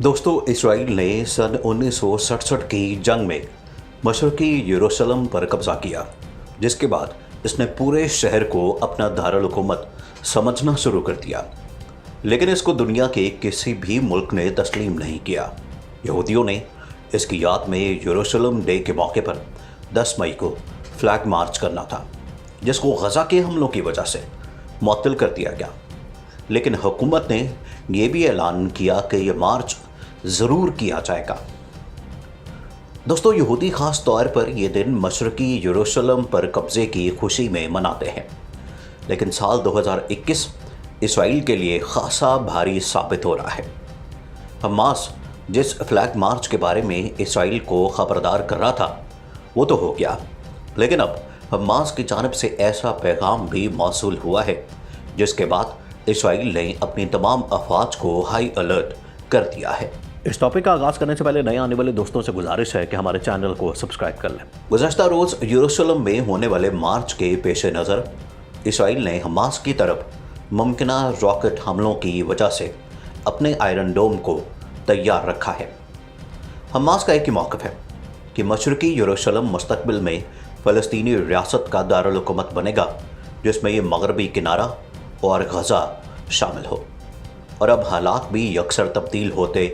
दोस्तों, इसराइल ने सन 1967 की जंग में मशरक़ी यरूशलेम पर कब्जा किया, जिसके बाद इसने पूरे शहर को अपना दारुल हुकूमत समझना शुरू कर दिया। लेकिन इसको दुनिया के किसी भी मुल्क ने तस्लीम नहीं किया। यहूदियों ने इसकी याद में यरूशलेम डे के मौके पर 10 मई को फ्लैग मार्च करना था, जिसको गजा के हमलों की वजह से मुअत्तल कर दिया गया। लेकिन हुकूमत ने यह भी ऐलान किया कि यह मार्च ज़रूर किया जाएगा। दोस्तों, यहूदी ख़ास तौर पर यह दिन मशरक़ी यरूशलेम पर कब्ज़े की खुशी में मनाते हैं। लेकिन साल 2021 इसराइल के लिए खासा भारी साबित हो रहा है। हमास जिस फ्लैग मार्च के बारे में इसराइल को खबरदार कर रहा था, वो तो हो गया, लेकिन अब हमास की जानिब से ऐसा पैगाम भी मौसूल हुआ है, जिसके बाद इसराइल ने अपनी तमाम अफवाज को हाई अलर्ट कर दिया है। इस टॉपिक का आगाज करने से पहले नए आने वाले दोस्तों से गुजारिश है कि हमारे चैनल को सब्सक्राइब कर लें। गुज़श्ता रोज़ यरूशलेम में होने वाले मार्च के पेश नज़र इसराइल ने हमास की तरफ मुमकिना रॉकेट हमलों की वजह से अपने आयरन डोम को तैयार रखा है। हमास का एक ही मौक़िफ़ है कि मशरक़ी यरूशलेम मुस्तक़बिल में फ़लस्तीनी रियासत का दारुल हुकूमत बनेगा, जिसमें ये मगरबी किनारा और गजा शामिल हो। और अब हालात भी यकसर तब्दील होते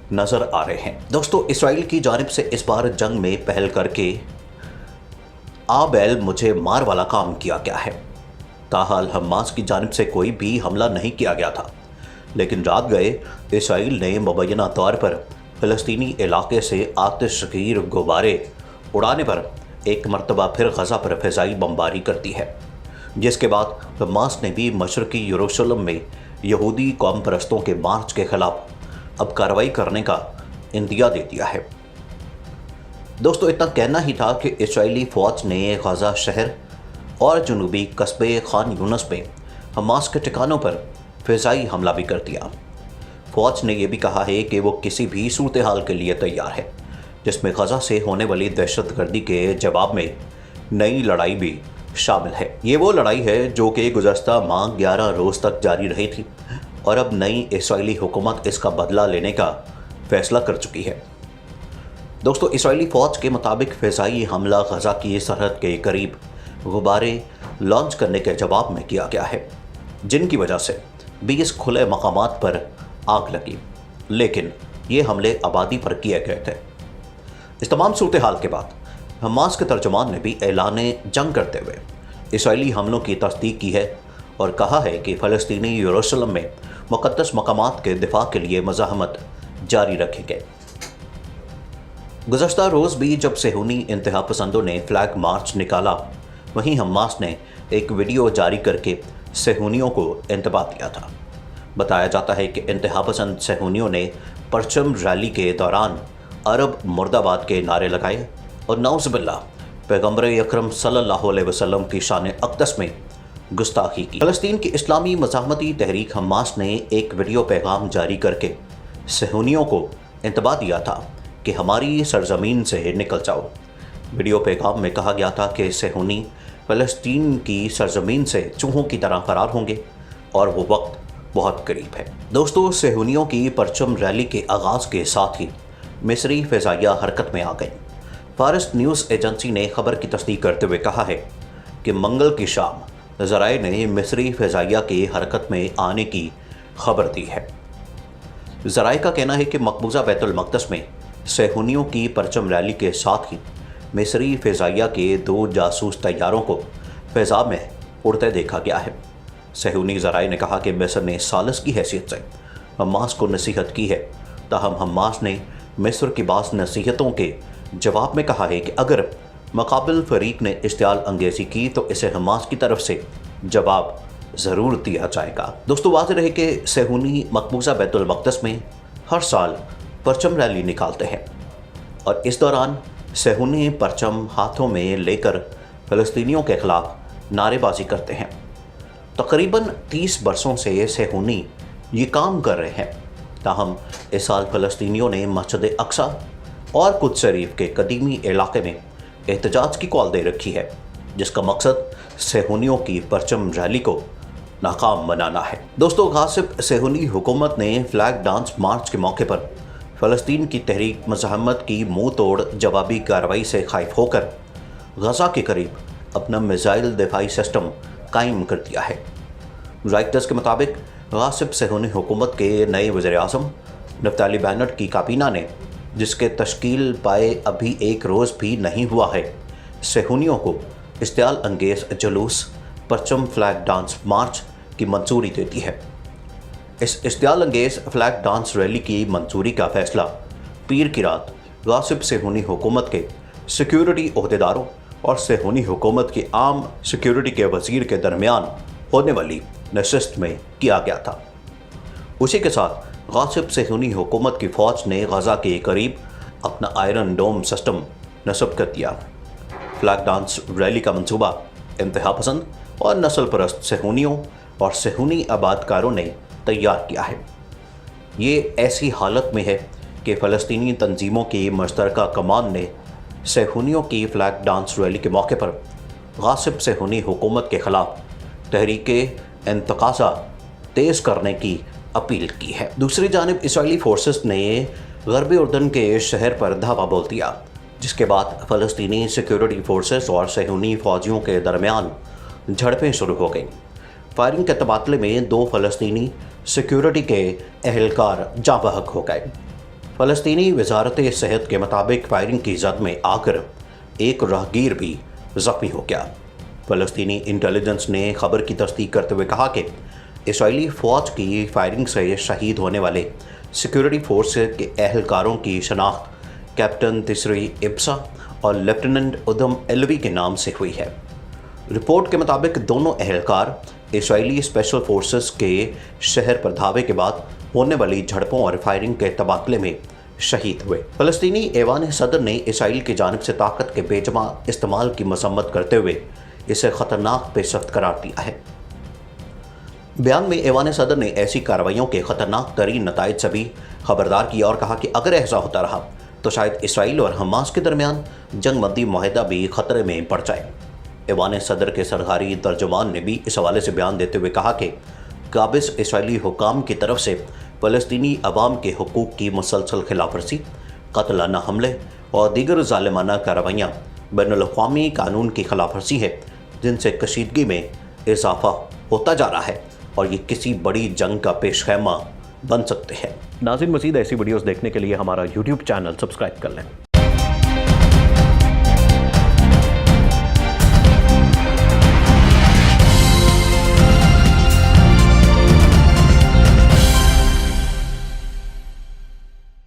नज़र आ रहे हैं। दोस्तों, इसराइल की जानिब से इस बार जंग में पहल करके आबेल मुझे मार वाला काम किया गया है। ताहाल हमास की जानिब से कोई भी हमला नहीं किया गया था, लेकिन रात गए इसराइल ने मुबैना तौर पर फ़लस्तीनी इलाके से आतिशगीर गुब्बारे उड़ाने पर एक मरतबा फिर गजा पर फ़िज़ाई बमबारी कर दी है, जिसके बाद हमास ने भी मशरक़ी यरूशलेम में यहूदी कौम परस्तों के मार्च के खिलाफ अब कार्रवाई करने का इंदिया दे दिया है। दोस्तों, इतना कहना ही था कि इस्राएली फ़ौज ने गजा शहर और जनूबी कस्बे खान यूनस में हमास के ठिकानों पर फ़िज़ाई हमला भी कर दिया। फ़ौज ने यह भी कहा है कि वो किसी भी सूरत हाल के लिए तैयार है, जिसमें गजा से होने वाली दहशतगर्दी के जवाब में नई लड़ाई भी शामिल है। ये वो लड़ाई है जो कि गुज़श्ता माह 11 रोज़ तक जारी रही थी, और अब नई इस्राएली हुकूमत इसका बदला लेने का फैसला कर चुकी है। दोस्तों, इस्राएली फ़ौज के मुताबिक फ़िज़ाई हमला गजा की सरहद के करीब गुब्बारे लॉन्च करने के जवाब में किया गया है, जिनकी वजह से 20 खुले मकामात पर आग लगी। लेकिन ये हमले आबादी पर किए गए थे। इस तमाम सूरत हाल के बाद हमास के तर्जुमान ने भी ऐलान जंग करते हुए इसराइली हमलों की तस्दीक की है और कहा है कि फ़लस्तीनी यरूशलेम में मुक़द्दस मकामात के दिफा के लिए मज़ाहमत जारी रखेंगे। गुज़श्ता रोज़ भी जब सेहूनी इंतहा पसंदों ने फ्लैग मार्च निकाला, वहीं हमास ने एक वीडियो जारी करके सेहूनियों को इंतबाह दिया था। बताया जाता है कि इंतहा पसंद सेहूनियों ने परचम रैली के दौरान अरब मुर्दाबाद के नारे लगाए और नाउज़ुबिल्लाह पैगम्बर अकरम सल्लल्लाहु अलैहि वसल्लम की शान अक़दस में गुस्ताखी की। फ़लस्तीन की इस्लामी मज़ाहमती तहरीक हमास ने एक वीडियो पैगाम जारी करके सेहूनियों को इंतबाह दिया था कि हमारी सरजमीन से निकल जाओ। वीडियो पैगाम में कहा गया था कि सेहूनी फ़लस्तीन की सरजमीन से चूहों की तरह फ़रार होंगे और वो वक्त बहुत करीब है। दोस्तों, सेहूनियों की परचम रैली के आगाज़ के साथ ही मिस्री फ़िज़ाइया हरकत में आ गई। फारस न्यूज़ एजेंसी ने खबर की तस्दीक करते हुए कहा है कि मंगल की शाम ज़राए ने मिस्री फ़िज़ाइया के हरकत में आने की खबर दी है। ज़राए का कहना है कि मकबूजा बैतुल मक़दस में सेहूनियों की परचम रैली के साथ ही मिस्री फ़िज़ाइया के 2 जासूस तैयारों को फ़िज़ा में उड़ते देखा गया है। सेहूनी ज़राए ने कहा कि मिस्र ने सालिस की हैसियत से हमास को नसीहत की है, ताहम हमास ने मिस्र की बास नसीहतों के जवाब में कहा है कि अगर मुक़ाबिल फ़रीक ने इश्तियाल अंगेज़ी की तो इसे हमास की तरफ से जवाब ज़रूर दिया जाएगा। दोस्तों, वाज़ेह रहे कि सेहूनी मकबूजा बैतुल मक़दस में हर साल परचम रैली निकालते हैं और इस दौरान सेहूनी परचम हाथों में लेकर फ़लस्तीनियों के ख़िलाफ़ नारेबाजी करते हैं। तकरीबन 30 बरसों से सेहूनी ये काम कर रहे हैं, ताहम इस साल फ़लस्तीनियों ने मस्जिद अक्सा और कुछ शरीफ के कदीमी इलाके में एहतजाज की कॉल दे रखी है, जिसका मकसद सेहूनियों की परचम रैली को नाकाम बनाना है। दोस्तों, गासिब सेहूनी हुकूमत ने फ्लैग डांस मार्च के मौके पर फ़लस्तीन की तहरीक मज़ाहमत की मुंह तोड़ जवाबी कार्रवाई से खाइफ होकर गज़ा के करीब अपना मिसाइल दिफाई सिस्टम कायम कर दिया है। राइटर्स के मुताबिक गासिब सेहूनी हुकूमत के नए वज़ीर-ए-आज़म नफ्ताली बेनेट की काबीना ने, जिसके तश्कील पाए अभी एक रोज़ भी नहीं हुआ है, सेहूनियों को इश्तियाल अंगेज़ जुलूस परचम फ्लैग डांस मार्च की मंजूरी देती है। इस इश्तियाल अंगेज़ फ्लैग डांस रैली की मंजूरी का फैसला पीर की रात गासिब सेहूनी हुकूमत के सिक्योरिटी ओहदेदारों और सेहूनी हुकूमत की आम सिक्योरिटी के वज़ीर के दरमियान होने वाली नशिस्त में किया गया था। उसी के साथ गासिब सेहूनी हुकूमत की फ़ौज ने गज़ा के करीब अपना आयरन डोम सिस्टम नस्ब कर दिया। फ्लैग डांस रैली का मंसूबा इंतहा पसंद और नस्ल परस्त सेहूनियों और सेहूनी आबादकारों ने तैयार किया है। ये ऐसी हालत में है कि फ़लस्तीनी तंजीमों की मुश्तरका कमान ने सेहूनियों की फ्लैग डांस रैली के मौके पर गासिब सेहूनी हुकूमत के ख़िलाफ़ तहरीके इंतकासा तेज़ करने की अपील की है। दूसरी जानिब इसराइली फोर्सेस ने गरबी उर्दन के शहर पर धावा बोल दिया, जिसके बाद फ़लस्तीनी सिक्योरिटी फोर्सेस और सेहूनी फ़ौजियों के दरमियान झड़पें शुरू हो गईं। फायरिंग के तबादले में 2 फ़लस्तीनी सिक्योरिटी के अहलकार जाँ बहक हो गए। फ़लस्तीनी वजारत सेहत के मुताबिक फायरिंग की जद में आकर एक राहगीर भी ज़ख्मी हो गया। फ़लस्तीनी इंटेलिजेंस ने खबर की तस्दीक करते हुए कहा कि इसराइली फ़ौज की फायरिंग से शहीद होने वाले सिक्योरिटी फोर्स के अहलकारों की शनाख्त कैप्टन तिसरी इब्सा और लेफ्टिनेंट उदम एलवी के नाम से हुई है। रिपोर्ट के मुताबिक दोनों अहलकार इसराइली स्पेशल फोर्सेस के शहर पर धावे के बाद होने वाली झड़पों और फायरिंग के तबादले में शहीद हुए। फ़लस्तीनी ऐवान सदर ने इसराइल की जानिब से ताकत के बेजमा इस्तेमाल की मसम्मत करते हुए इसे ख़तरनाक पेशरफ्त करार दिया है। बयान में ऐवान सदर ने ऐसी कार्रवाइयों के ख़तरनाक तरीन नताइज से भी खबरदार किया और कहा कि अगर ऐसा होता रहा तो शायद इसराइल और हमास के दरमियान जंग बंदी माहिदा भी खतरे में पड़ जाए। ऐवान सदर के सरकारी तर्जुमान ने भी इस हवाले से बयान देते हुए कहा कि काबिज़ इसराइली हुकाम की तरफ से फ़लस्तीनी अवाम के हुकूक की मुसलसल खिलाफवर्जी, कत्लाना हमले और दीगर ज़ालिमाना कार्रवाइयाँ बैनुल-अक़वामी कानून की खिलाफवर्जी है, जिनसे कशीदगी में इजाफा होता जा रहा है और ये किसी बड़ी जंग का पेशखैमा बन सकते हैं। नाज़रीन, मज़ीद ऐसी वीडियोस देखने के लिए हमारा YouTube चैनल सब्सक्राइब कर लें।